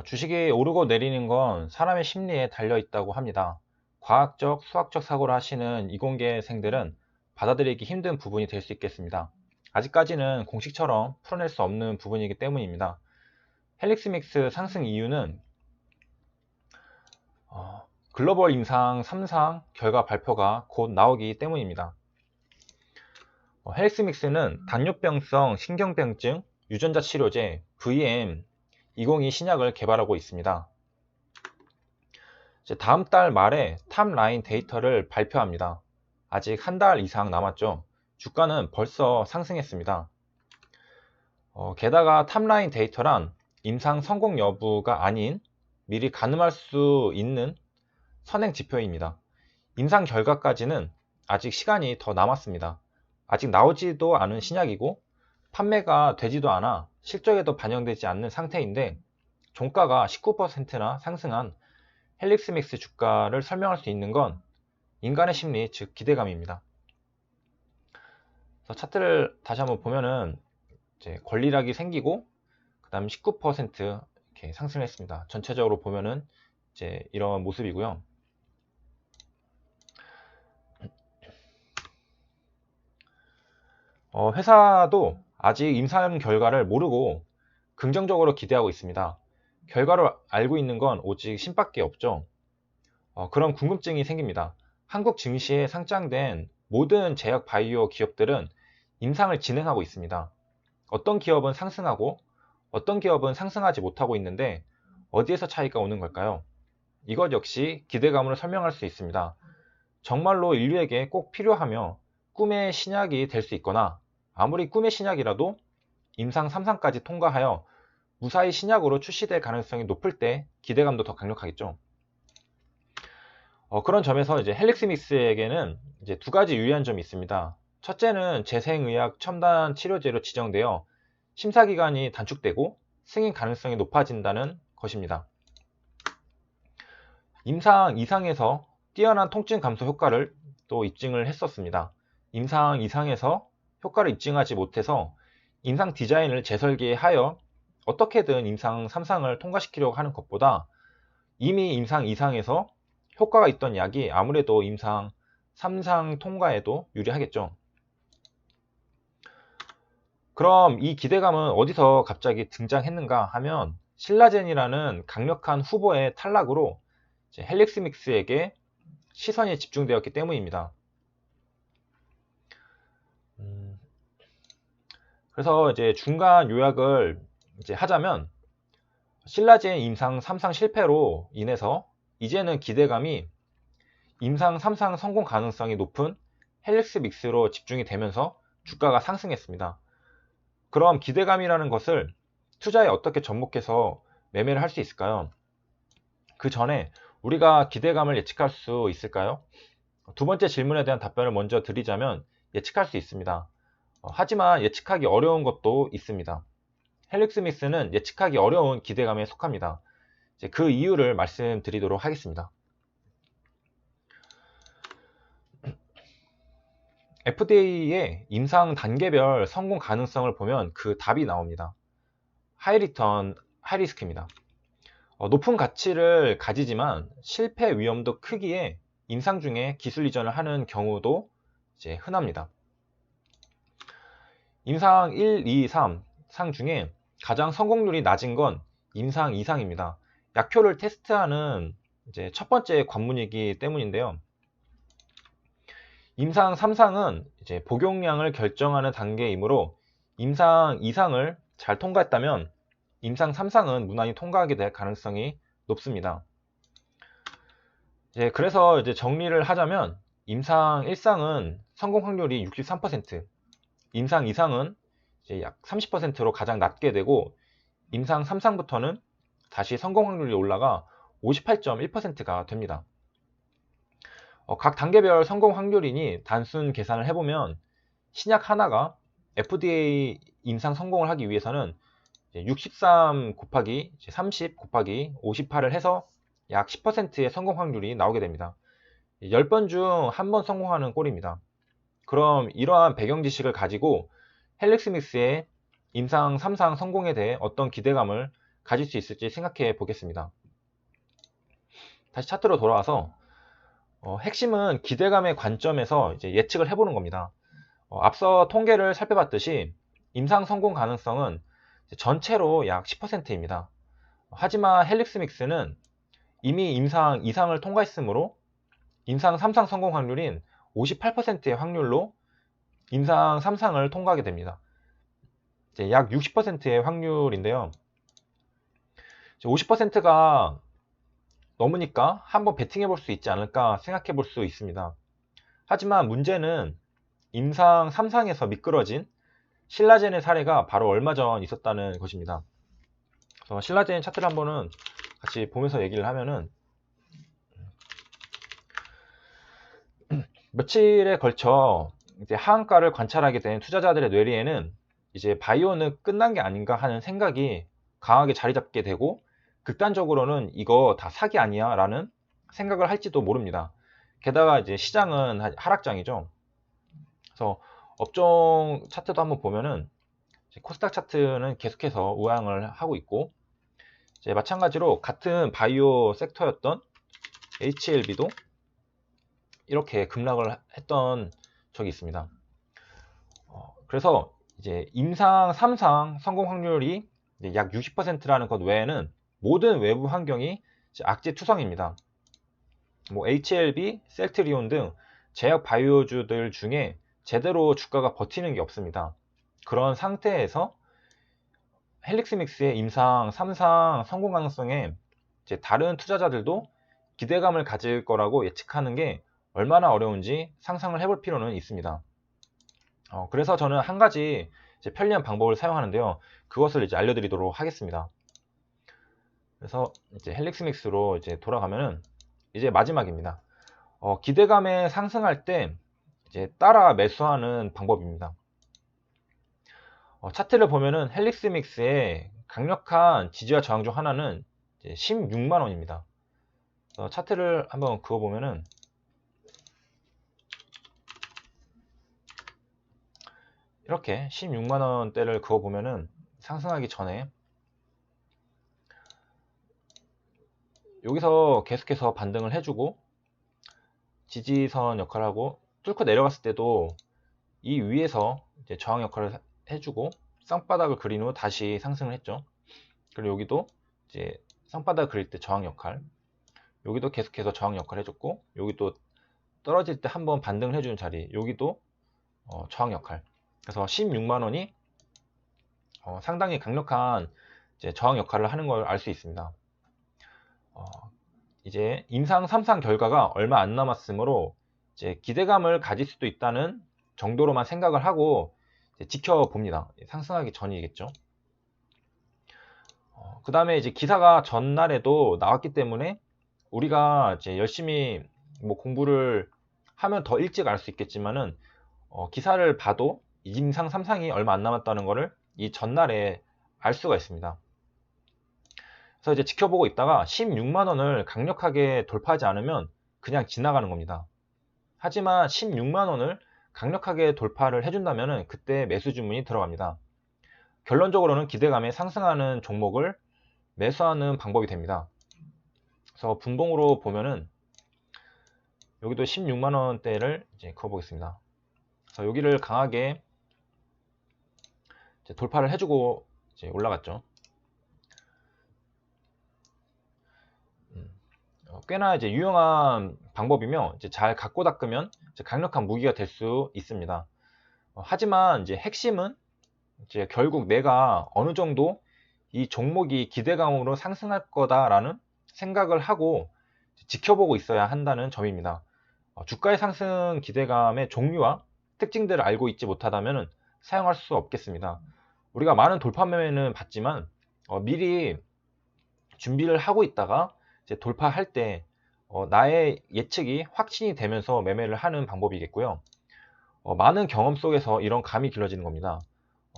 주식이 오르고 내리는 건 사람의 심리에 달려 있다고 합니다. 과학적, 수학적 사고를 하시는 이공계생들은 받아들이기 힘든 부분이 될 수 있겠습니다. 아직까지는 공식처럼 풀어낼 수 없는 부분이기 때문입니다. 헬릭스믹스 상승 이유는 글로벌 임상 3상 결과 발표가 곧 나오기 때문입니다. 헬릭스믹스는 당뇨병성 신경병증 유전자 치료제 VM202 신약을 개발하고 있습니다. 다음 달 말에 탑라인 데이터를 발표합니다. 아직 한 달 이상 남았죠. 주가는 벌써 상승했습니다. 게다가 탑라인 데이터란 임상 성공 여부가 아닌 미리 가늠할 수 있는 선행 지표입니다. 임상 결과까지는 아직 시간이 더 남았습니다. 아직 나오지도 않은 신약이고 판매가 되지도 않아 실적에도 반영되지 않는 상태인데 종가가 19%나 상승한 헬릭스믹스 주가를 설명할 수 있는 건 인간의 심리, 즉 기대감입니다. 그래서 차트를 다시 한번 보면은 이제 권리락이 생기고 그다음 19% 이렇게 상승했습니다. 전체적으로 보면은 이제 이런 모습이고요. 회사도 아직 임상 결과를 모르고 긍정적으로 기대하고 있습니다. 결과를 알고 있는 건 오직 신밖에 없죠. 그런 궁금증이 생깁니다. 한국 증시에 상장된 모든 제약 바이오 기업들은 임상을 진행하고 있습니다. 어떤 기업은 상승하고 어떤 기업은 상승하지 못하고 있는데 어디에서 차이가 오는 걸까요? 이것 역시 기대감으로 설명할 수 있습니다. 정말로 인류에게 꼭 필요하며 꿈의 신약이 될 수 있거나 아무리 꿈의 신약이라도 임상 3상까지 통과하여 무사히 신약으로 출시될 가능성이 높을 때 기대감도 더 강력하겠죠. 그런 점에서 이제 헬릭스믹스에게는 이제 두 가지 유리한 점이 있습니다. 첫째는 재생의학 첨단 치료제로 지정되어 심사기간이 단축되고 승인 가능성이 높아진다는 것입니다. 임상 이상에서 뛰어난 통증 감소 효과를 또 입증을 했었습니다. 임상 이상에서 효과를 입증하지 못해서 임상 디자인을 재설계하여 어떻게든 임상 3상을 통과시키려고 하는 것보다 이미 임상 이상에서 효과가 있던 약이 아무래도 임상 3상 통과에도 유리하겠죠. 그럼 이 기대감은 어디서 갑자기 등장했는가 하면 신라젠이라는 강력한 후보의 탈락으로 헬릭스믹스에게 시선이 집중되었기 때문입니다. 그래서 이제 중간 요약을 이제 하자면 신라젠 임상 3상 실패로 인해서 이제는 기대감이 임상 3상 성공 가능성이 높은 헬릭스믹스로 집중이 되면서 주가가 상승했습니다. 그럼 기대감이라는 것을 투자에 어떻게 접목해서 매매를 할 수 있을까요? 그 전에 우리가 기대감을 예측할 수 있을까요? 두 번째 질문에 대한 답변을 먼저 드리자면 예측할 수 있습니다. 하지만 예측하기 어려운 것도 있습니다. 헬릭스믹스는 예측하기 어려운 기대감에 속합니다. 이제 그 이유를 말씀드리도록 하겠습니다. FDA의 임상 단계별 성공 가능성을 보면 그 답이 나옵니다. 하이 리턴, 하이 리스크입니다. 높은 가치를 가지지만 실패 위험도 크기에 임상 중에 기술 이전을 하는 경우도 이제 흔합니다. 임상 1, 2, 3 상 중에 가장 성공률이 낮은 건 임상 이상입니다. 약효를 테스트하는 이제 첫 번째 관문이기 때문인데요. 임상 3상은 이제 복용량을 결정하는 단계이므로 임상 이상을 잘 통과했다면 임상 3상은 무난히 통과하게 될 가능성이 높습니다. 그래서 이제 정리를 하자면 임상 1상은 성공 확률이 63%, 임상 2상은 이제 약 30%로 가장 낮게 되고 임상 3상부터는 다시 성공 확률이 올라가 58.1%가 됩니다. 각 단계별 성공 확률이니 단순 계산을 해보면 신약 하나가 FDA 임상 성공을 하기 위해서는 63 곱하기 30 곱하기 58을 해서 약 10%의 성공 확률이 나오게 됩니다. 10번 중 1번 성공하는 꼴입니다. 그럼 이러한 배경 지식을 가지고 헬릭스믹스의 임상 3상 성공에 대해 어떤 기대감을 가질 수 있을지 생각해 보겠습니다. 다시 차트로 돌아와서 핵심은 기대감의 관점에서 이제 예측을 해보는 겁니다. 앞서 통계를 살펴봤듯이 임상 성공 가능성은 전체로 약 10%입니다. 하지만 헬릭스믹스는 이미 임상 2상을 통과했으므로 임상 3상 성공 확률인 58%의 확률로 임상 3상을 통과하게 됩니다. 이제 약 60%의 확률인데요. 50%가 넘으니까 한번 베팅해 볼 수 있지 않을까 생각해 볼 수 있습니다. 하지만 문제는 임상 3상에서 미끄러진 신라젠의 사례가 바로 얼마 전 있었다는 것입니다. 그래서 신라젠 차트를 한번은 같이 보면서 얘기를 하면은 며칠에 걸쳐 이제 하한가를 관찰하게 된 투자자들의 뇌리에는 이제 바이오는 끝난 게 아닌가 하는 생각이 강하게 자리 잡게 되고, 극단적으로는 이거 다 사기 아니야 라는 생각을 할지도 모릅니다. 게다가 이제 시장은 하락장이죠. 그래서 업종 차트도 한번 보면은 코스닥 차트는 계속해서 우상을 하고 있고, 이제 마찬가지로 같은 바이오 섹터였던 HLB도 이렇게 급락을 했던 적이 있습니다. 그래서 이제 임상 3상 성공 확률이 약 60%라는 것 외에는 모든 외부 환경이 악재투성입니다. 뭐 HLB, 셀트리온 등 제약 바이오주들 중에 제대로 주가가 버티는 게 없습니다. 그런 상태에서 헬릭스믹스의 임상 3상 성공 가능성에 이제 다른 투자자들도 기대감을 가질 거라고 예측하는 게 얼마나 어려운지 상상을 해볼 필요는 있습니다. 그래서 저는 한 가지 이제 편리한 방법을 사용하는데요. 그것을 이제 알려드리도록 하겠습니다. 그래서 이제 헬릭스믹스로 이제 돌아가면은 이제 마지막입니다. 기대감에 상승할 때 이제 따라 매수하는 방법입니다. 차트를 보면은 헬릭스믹스의 강력한 지지와 저항 중 하나는 16만 원입니다. 차트를 한번 그어보면은 이렇게 16만 원대를 그어보면은 상승하기 전에 여기서 계속해서 반등을 해주고 지지선 역할을 하고 뚫고 내려갔을 때도 이 위에서 이제 저항 역할을 해주고 쌍바닥을 그린 후 다시 상승을 했죠. 그리고 여기도 이제 쌍바닥을 그릴 때 저항 역할, 여기도 계속해서 저항 역할을 해줬고, 여기도 떨어질 때 한번 반등을 해주는 자리, 여기도 저항 역할. 그래서 16만 원이 상당히 강력한 이제 저항 역할을 하는 걸 알 수 있습니다. 이제 임상 3상 결과가 얼마 안 남았으므로 이제 기대감을 가질 수도 있다는 정도로만 생각을 하고 지켜봅니다. 상승하기 전이겠죠. 그 다음에 이제 기사가 전날에도 나왔기 때문에 우리가 이제 열심히 뭐 공부를 하면 더 일찍 알 수 있겠지만은 기사를 봐도 임상 3상이 얼마 안 남았다는 것을 이 전날에 알 수가 있습니다. 그래서 이제 지켜보고 있다가 16만 원을 강력하게 돌파하지 않으면 그냥 지나가는 겁니다. 하지만 16만 원을 강력하게 돌파를 해준다면 그때 매수 주문이 들어갑니다. 결론적으로는 기대감에 상승하는 종목을 매수하는 방법이 됩니다. 그래서 분봉으로 보면은 여기도 16만 원대를 이제 그어보겠습니다. 그래서 여기를 강하게 이제 돌파를 해주고 이제 올라갔죠. 꽤나 이제 유용한 방법이며 이제 잘 갖고 닦으면 이제 강력한 무기가 될 수 있습니다. 하지만 이제 핵심은 이제 결국 내가 어느 정도 이 종목이 기대감으로 상승할 거다라는 생각을 하고 지켜보고 있어야 한다는 점입니다. 주가의 상승 기대감의 종류와 특징들을 알고 있지 못하다면 사용할 수 없겠습니다. 우리가 많은 돌파 매매는 봤지만 미리 준비를 하고 있다가 이제 돌파할 때 나의 예측이 확신이 되면서 매매를 하는 방법이겠고요. 많은 경험 속에서 이런 감이 길러지는 겁니다.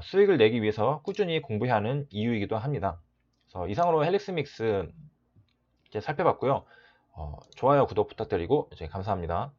수익을 내기 위해서 꾸준히 공부해야 하는 이유이기도 합니다. 그래서 이상으로 헬릭스믹스 이제 살펴봤고요. 좋아요, 구독 부탁드리고 이제 감사합니다.